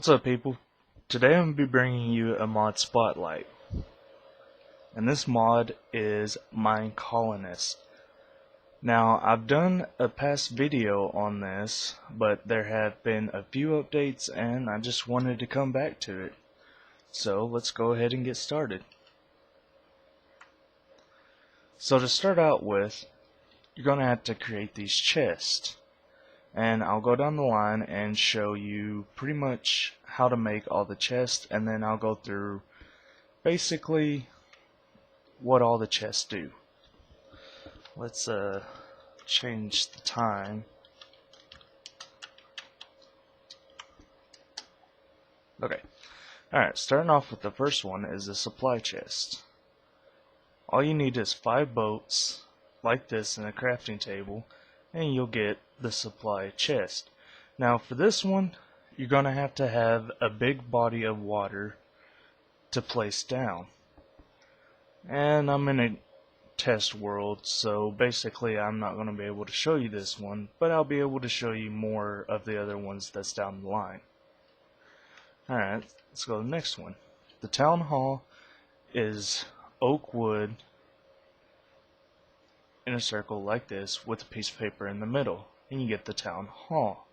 What's up, people? Today I'm going to be bringing you a mod spotlight, and this mod is Minecolonies. Now, I've done a past video on this, but there have been a few updates and I just wanted to come back to it. So let's go ahead and get started. So to start out with, you're going to have to create these chests. And I'll go down the line and show you pretty much how to make all the chests, and then I'll go through basically what all the chests do. Let's change the time. Okay. Alright, starting off with the first one is the supply chest. All you need is 5 boats like this in a crafting table, and you'll get the supply chest. Now for this one, you're going to have a big body of water to place down. And I'm in a test world, so basically I'm not going to be able to show you this one, but I'll be able to show you more of the other ones that's down the line. Alright, let's go to the next one. The town hall is oak wood in a circle like this with a piece of paper in the middle, and you get the town hall.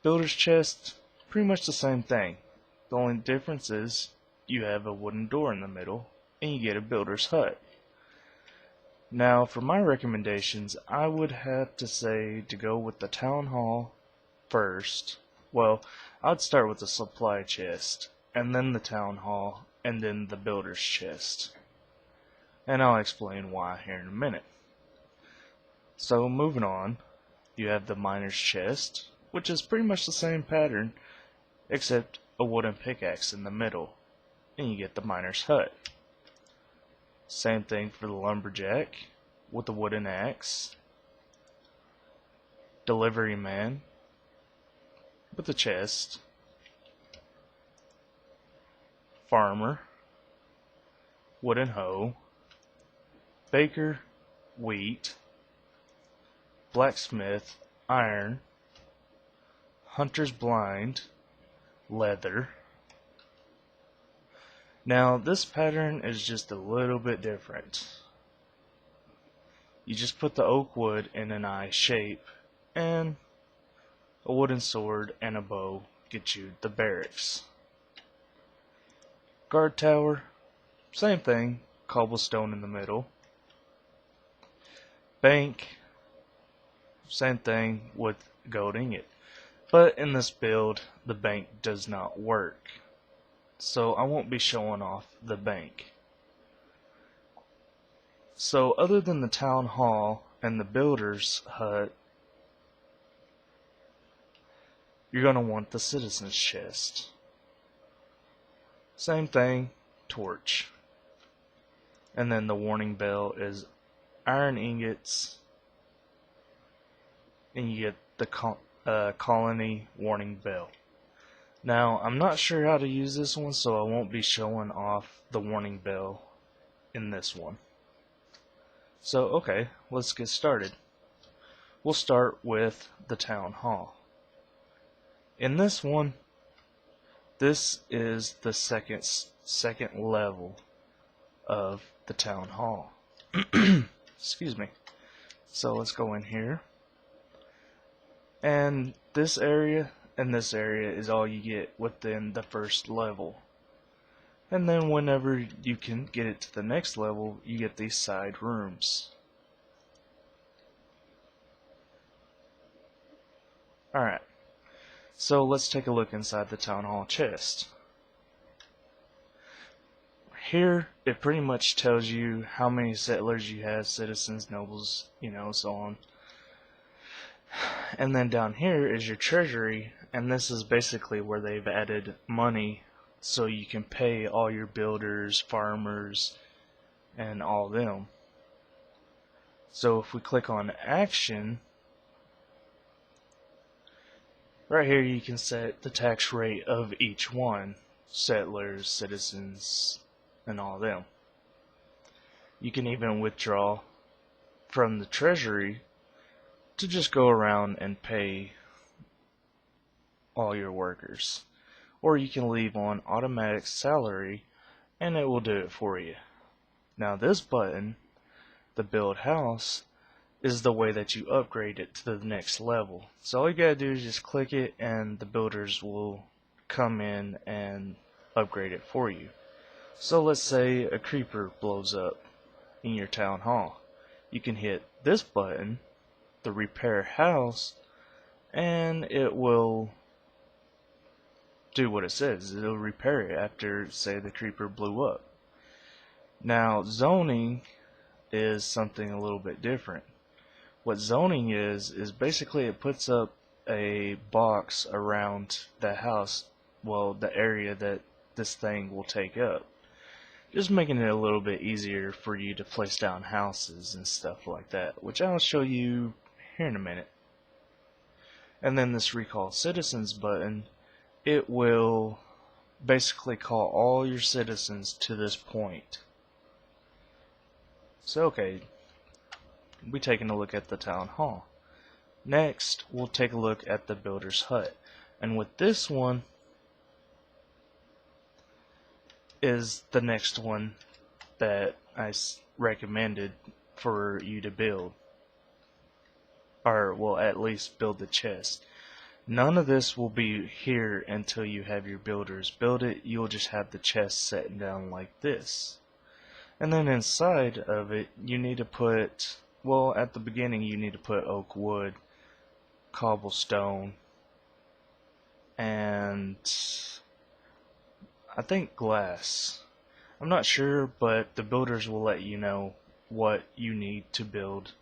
Builder's chest, pretty much the same thing. The only difference is you have a wooden door in the middle and you get a builder's hut. Now for my recommendations, I would have to say to go with the town hall first. Well, I'd start with the supply chest, and then the town hall, and then the builder's chest. And I'll explain why here in a minute. So moving on, you have the miner's chest, which is pretty much the same pattern, except a wooden pickaxe in the middle, and you get the miner's hut. Same thing for the lumberjack, with the wooden axe, delivery man, with the chest, farmer, wooden hoe, baker, wheat, blacksmith, iron, hunter's blind, leather. Now this pattern is just a little bit different. You just put the oak wood in an eye shape, and a wooden sword and a bow get you the barracks. Guard tower, same thing, cobblestone in the middle. Bank, same thing with gold ingot. But in this build, the bank does not work, so I won't be showing off the bank. So other than the town hall and the builder's hut, you're going to want the citizen's chest. Same thing, torch. And then the warning bell is iron ingots, and you get the colony warning bell. Now I'm not sure how to use this one, so I won't be showing off the warning bell in this one. So okay, let's get started. We'll start with the town hall. In this one, this is the second level of the town hall. Excuse me. So let's go in here, and this area and this area is all you get within the first level, and then whenever you can get it to the next level, you get these side rooms. Alright, so let's take a look inside the town hall chest. Here, it pretty much tells you how many settlers you have, citizens, nobles, so on. And then down here is your treasury, and this is basically where they've added money so you can pay all your builders, farmers, and all them. So if we click on action, right here you can set the tax rate of each one, settlers, citizens, and all them. You can even withdraw from the treasury to just go around and pay all your workers. Or you can leave on automatic salary and it will do it for you. Now this button, the build house, is the way that you upgrade it to the next level. So all you gotta do is just click it and the builders will come in and upgrade it for you. So let's say a creeper blows up in your town hall. You can hit this button, the repair house, and it will do what it says. It'll repair it after, say, the creeper blew up. Now zoning is something a little bit different. What zoning is basically it puts up a box around the house, well, the area that this thing will take up, just making it a little bit easier for you to place down houses and stuff like that, which I'll show you here in a minute. And then this recall citizens button, it will basically call all your citizens to this point. So okay, we're taking a look at the town hall. Next, we'll take a look at the builder's hut. And with this one is the next one that I recommended for you to build. Or, well, at least build the chest. None of this will be here until you have your builders build it. You'll just have the chest set down like this. And then inside of it, you need to put, well, at the beginning you need to put oak wood, cobblestone, and I think glass. I'm not sure, but the builders will let you know what you need to build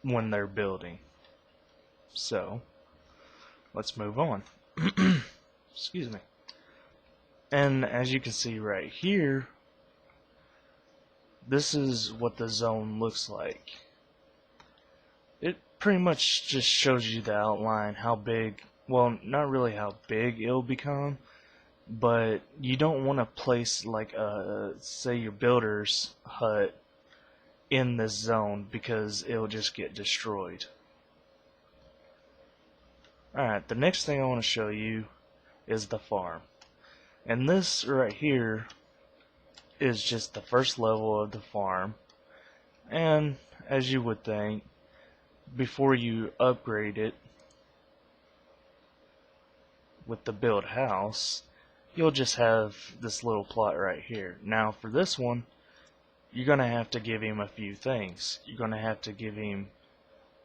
when they're building. So, let's move on. Excuse me. And as you can see right here, this is what the zone looks like. It pretty much just shows you the outline, how big, well, not really how big it'll become, but you don't want to place like say your builder's hut in this zone because it'll just get destroyed. Alright, the next thing I want to show you is the farm. And this right here is just the first level of the farm. And as you would think, before you upgrade it with the build house, you'll just have this little plot right here. Now for this one, you're going to have to give him a few things. You're going to have to give him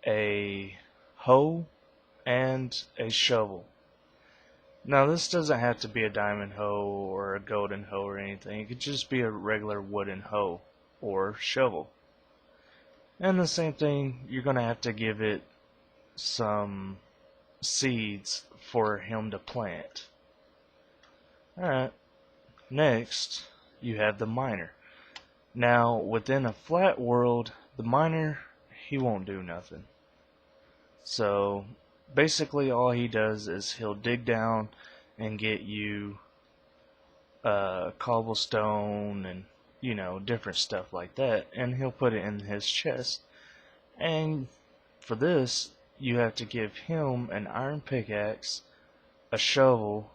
a hoe and a shovel. Now this doesn't have to be a diamond hoe or a golden hoe or anything. It could just be a regular wooden hoe or shovel. And the same thing, you're going to have to give it some seeds for him to plant. Alright, next you have the miner. Now within a flat world, the miner, he won't do nothing. So basically all he does is he'll dig down and get you cobblestone and, you know, different stuff like that, and he'll put it in his chest. And for this you have to give him an iron pickaxe, a shovel,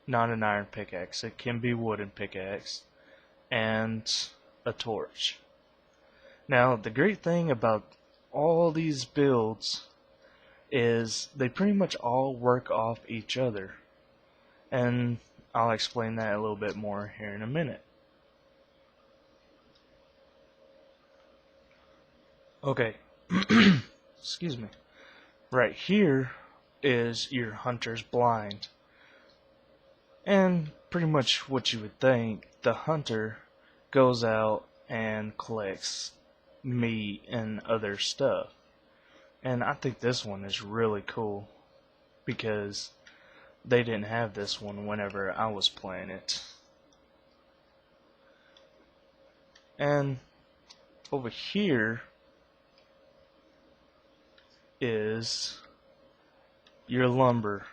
not an iron pickaxe, it can be wooden pickaxe, and a torch. Now the great thing about all these builds is they pretty much all work off each other, and I'll explain that a little bit more here in a minute. Okay, excuse me. Right here is your hunter's blind, and pretty much what you would think, the hunter goes out and collects meat and other stuff. And I think this one is really cool because they didn't have this one whenever I was playing it. And over here is your lumber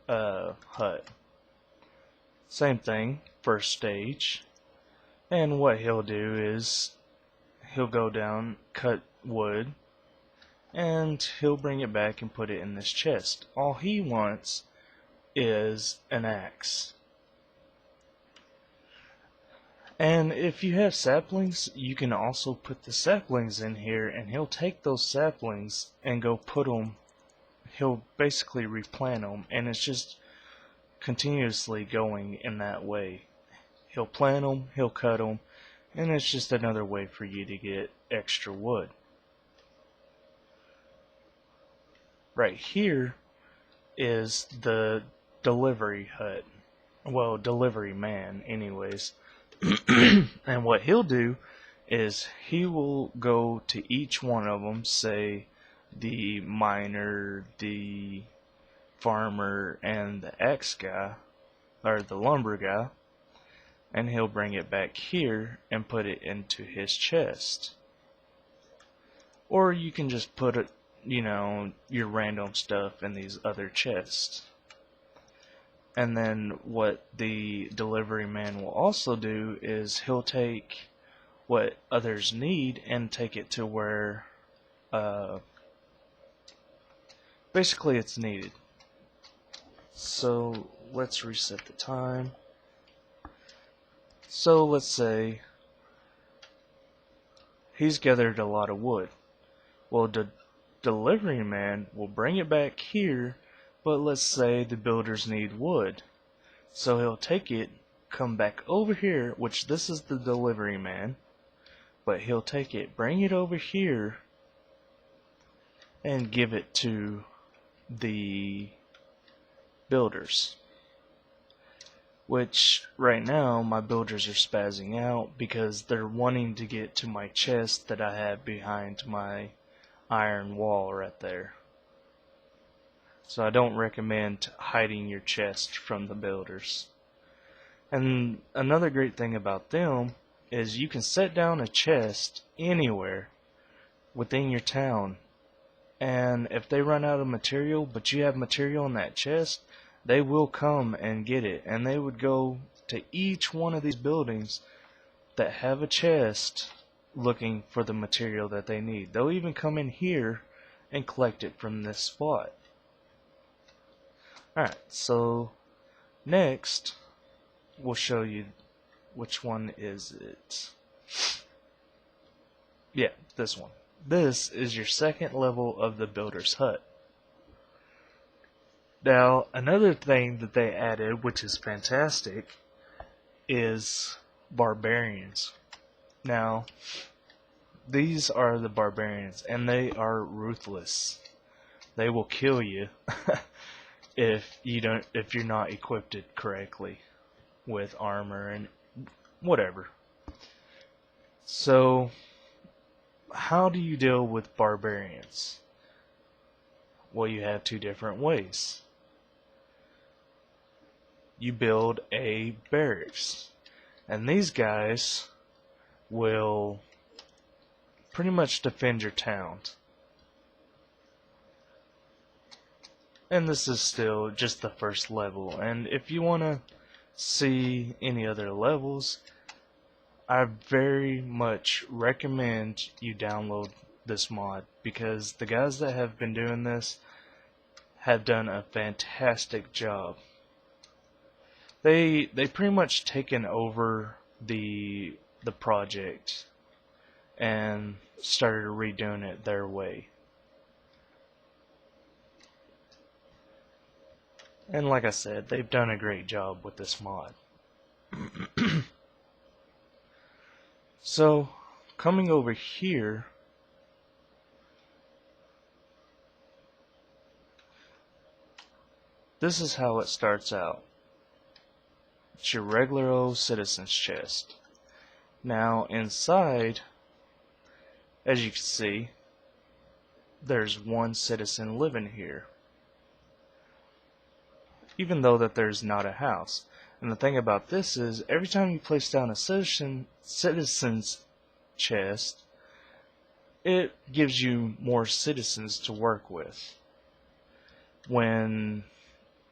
hut. Same thing, first stage. And what he'll do is he'll go down, cut wood, and he'll bring it back and put it in this chest. All he wants is an axe. And if you have saplings, you can also put the saplings in here, and he'll take those saplings and go put them, he'll basically replant them, and it's just continuously going in that way. He'll plant them, he'll cut them, and it's just another way for you to get extra wood. Right here is the delivery hut. Well, delivery man anyways. And what he'll do is he will go to each one of them, say the miner, the farmer, and the axe guy, or the lumber guy, and he'll bring it back here and put it into his chest. Or you can just put it, your random stuff in these other chests. And then what the delivery man will also do is he'll take what others need and take it to where basically it's needed. So let's reset the time. So let's say he's gathered a lot of wood. Well, the delivery man will bring it back here, but let's say the builders need wood. So he'll take it, come back over here, which this is the delivery man, but he'll take it, bring it over here, and give it to the builders. Which right now my builders are spazzing out because they're wanting to get to my chest that I have behind my iron wall right there. So I don't recommend hiding your chest from the builders. And another great thing about them is you can set down a chest anywhere within your town, and if they run out of material but you have material in that chest, they will come and get it, and they would go to each one of these buildings that have a chest looking for the material that they need. They'll even come in here and collect it from this spot. Alright, so next we'll show you which one is it. Yeah, this one. This is your second level of the builder's hut. Now, another thing that they added, which is fantastic, is barbarians. Now, these are the barbarians, and they are ruthless. They will kill you if you're not equipped correctly with armor and whatever. So, how do you deal with barbarians? Well, you have two different ways. You build a barracks, and these guys will pretty much defend your town. And this is still just the first level, and if you want to see any other levels, I very much recommend you download this mod, because the guys that have been doing this have done a fantastic job. They pretty much taken over the project and started redoing it their way. And like I said, they've done a great job with this mod. So, coming over here, this is how it starts out. It's your regular old citizen's chest. Now inside, as you can see, there's one citizen living here, even though that there's not a house. And the thing about this is, every time you place down a citizen's chest, it gives you more citizens to work with. When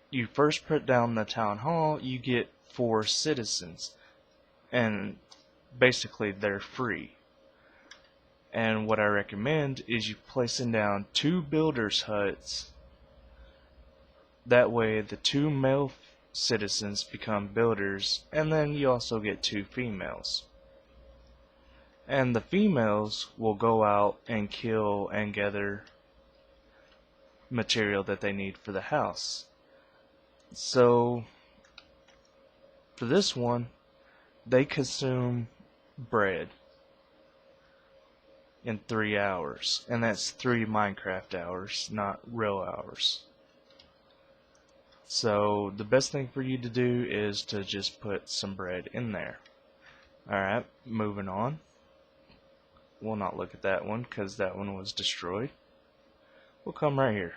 you first put down the town hall, you get 4 citizens, and basically they're free. And what I recommend is you placing down 2 builders' huts. That way the 2 male citizens become builders, and then you also get 2 females. And the females will go out and kill and gather material that they need for the house. So for this one, they consume bread in 3 hours, and that's 3 Minecraft hours, not real hours. So the best thing for you to do is to just put some bread in there. Alright, moving on. We'll not look at that one because that one was destroyed. We'll come right here.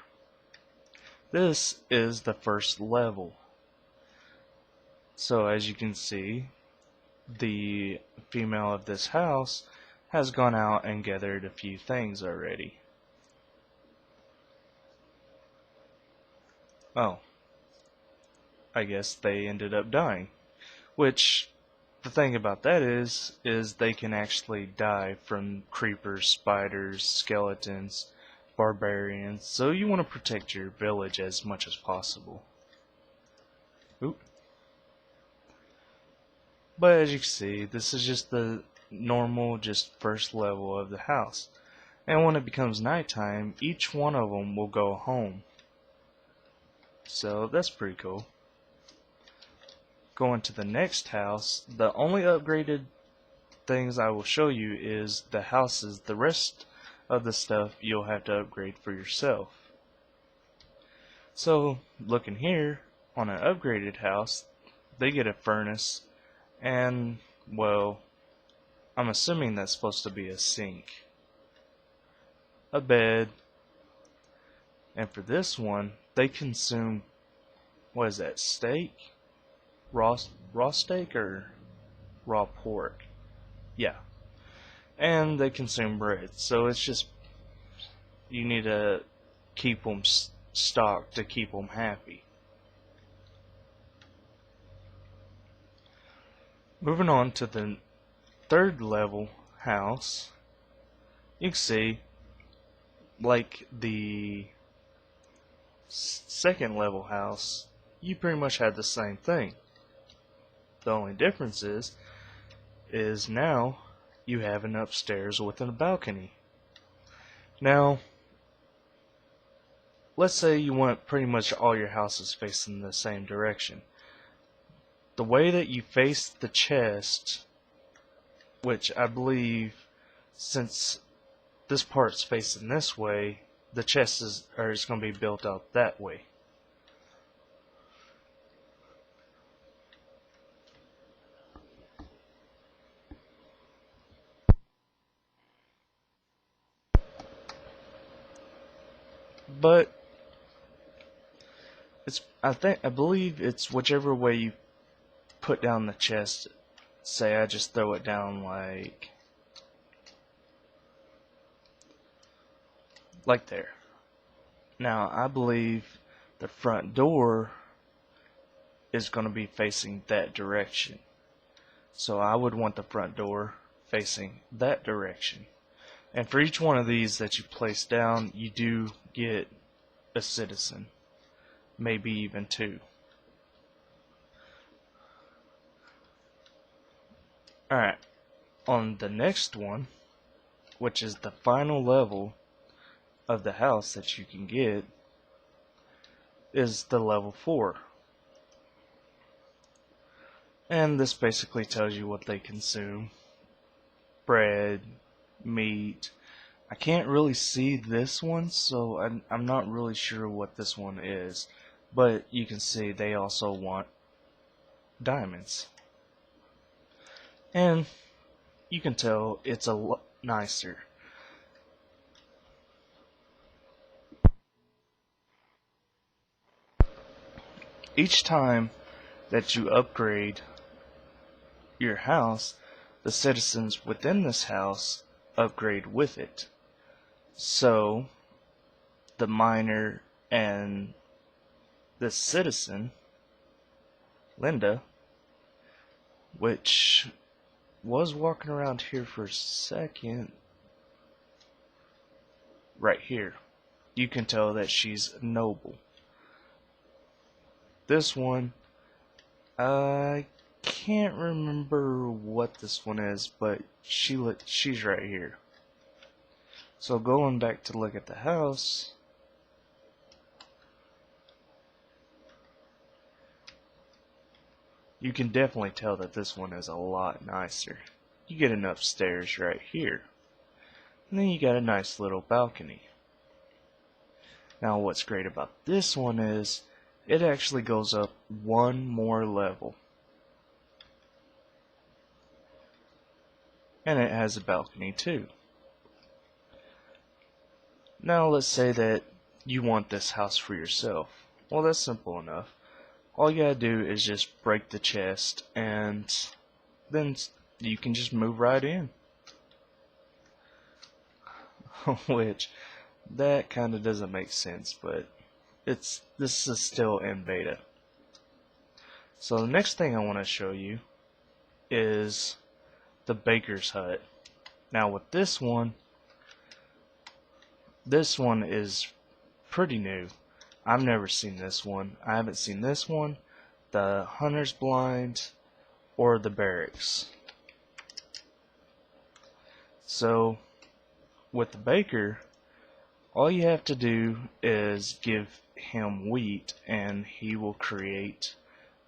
This is the first level. So as you can see, the female of this house has gone out and gathered a few things already. Oh, I guess they ended up dying. Which, the thing about that is they can actually die from creepers, spiders, skeletons, barbarians. So you want to protect your village as much as possible. Oop. But as you can see, this is just the normal, just first level of the house. And when it becomes nighttime, each one of them will go home. So that's pretty cool. Going to the next house, the only upgraded things I will show you is the houses. The rest of the stuff you'll have to upgrade for yourself. So looking here, on an upgraded house, they get a furnace and, well, I'm assuming that's supposed to be a sink, a bed, and for this one they consume, what is that, steak? Raw steak or raw pork? Yeah. And they consume bread, so it's just, you need to keep them stocked to keep them happy. Moving on to the third level house, you can see, like the second level house, you pretty much had the same thing. The only difference is now you have an upstairs with a balcony. Now, let's say you want pretty much all your houses facing the same direction. The way that you face the chest, which I believe, since this part's facing this way, the chest is going to be built out that way. But I believe it's whichever way you put down the chest. Say I just throw it down like there. Now I believe the front door is going to be facing that direction. So I would want the front door facing that direction. And for each one of these that you place down, you do get a citizen. Maybe even 2. Alright, on the next one, which is the final level of the house that you can get, is the level 4. And this basically tells you what they consume. Bread, meat. I can't really see this one, so I'm not really sure what this one is. But you can see they also want diamonds. And you can tell it's a lot nicer. Each time that you upgrade your house, the citizens within this house upgrade with it. So the miner and the citizen, Linda, which was walking around here for a second. right here. You can tell that she's noble. This one, I can't remember what this one is, but she's right here. So going back to look at the house, you can definitely tell that this one is a lot nicer. You get enough stairs right here. And then you got a nice little balcony. Now what's great about this one is it actually goes up one more level. And it has a balcony too. Now let's say that you want this house for yourself. Well, that's simple enough. All you gotta do is just break the chest and then you can just move right in. Which, that kinda doesn't make sense, but this is still in beta. So the next thing I want to show you is the baker's hut. Now with this one is pretty new. I've never seen this one. I haven't seen this one, the hunter's blind, or the barracks. So with the baker, all you have to do is give him wheat and he will create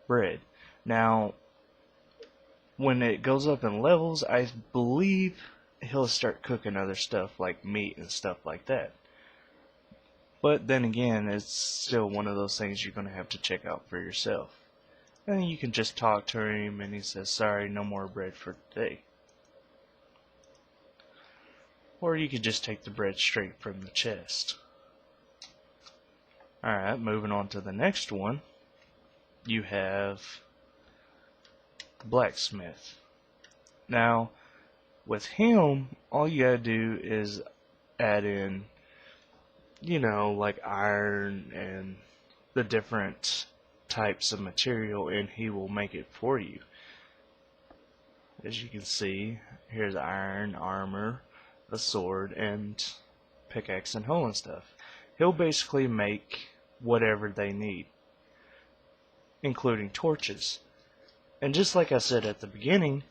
bread. Now when it goes up in levels, I believe he'll start cooking other stuff like meat and stuff like that. But then again, it's still one of those things you're going to have to check out for yourself. And you can just talk to him and he says, sorry, no more bread for today. Or you could just take the bread straight from the chest. Alright, moving on to the next one. You have the blacksmith. Now, with him, all you gotta do is add in, like iron and the different types of material, and he will make it for you. As you can see, here's iron, armor, a sword, and pickaxe and hoe and stuff. He'll basically make whatever they need, including torches. And just like I said at the beginning,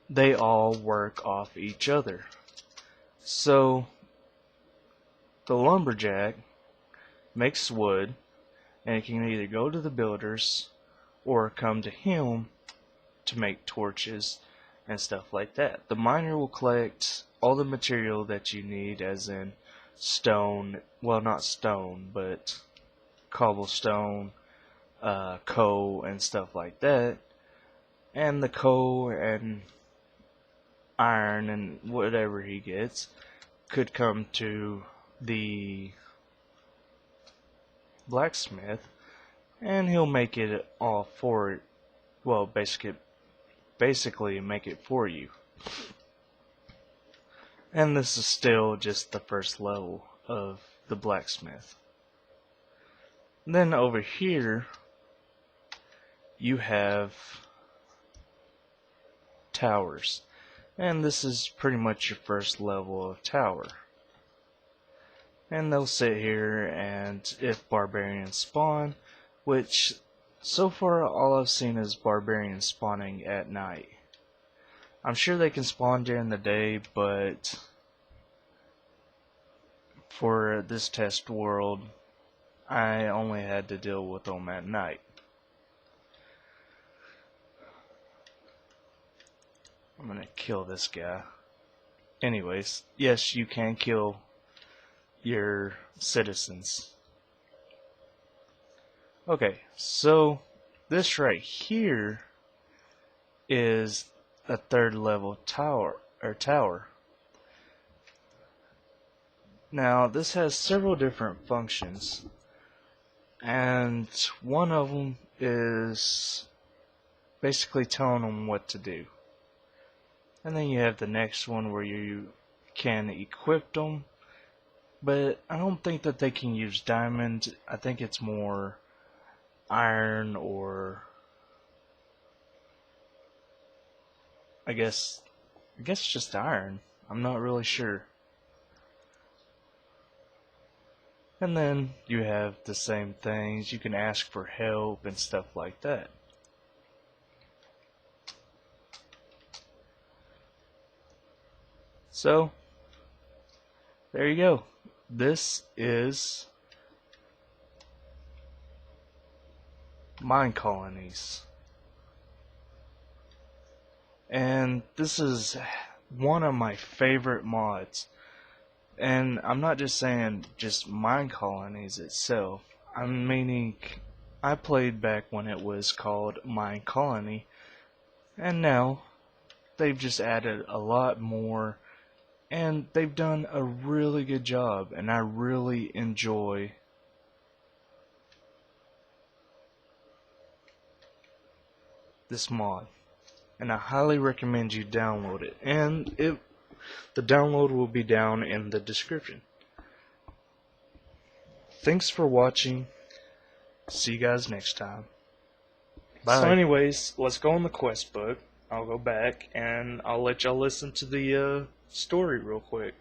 they all work off each other. So the lumberjack makes wood, and it can either go to the builders or come to him to make torches and stuff like that. The miner will collect all the material that you need, as in stone, well, not stone, but cobblestone, coal and stuff like that. And the coal and iron and whatever he gets could come to the blacksmith, and he'll make it all for it. Well, basically make it for you. And this is still just the first level of the blacksmith. Then over here you have towers, and this is pretty much your first level of tower. And they'll sit here, and if barbarians spawn, which so far all I've seen is barbarians spawning at night. I'm sure they can spawn during the day, but for this test world, I only had to deal with them at night. I'm gonna kill this guy. Anyways, yes, you can kill your citizens. Okay, so this right here is a third level tower. Now this has several different functions, and one of them is basically telling them what to do. And then you have the next one where you can equip them, but I don't think that they can use diamond. I think it's more iron, or I guess just iron. I'm not really sure. And then you have the same things. You can ask for help and stuff like that. So, there you go. This is Minecolonies. And this is one of my favorite mods. And I'm not just saying just Minecolonies itself. I'm meaning I played back when it was called Minecolony, and now they've just added a lot more, and they've done a really good job, and I really enjoy this mod, and I highly recommend you download it, and the download will be down in the description. Thanks for watching. See you guys next time. Bye. So anyways, let's go on the quest book. I'll go back and I'll let y'all listen to the story real quick.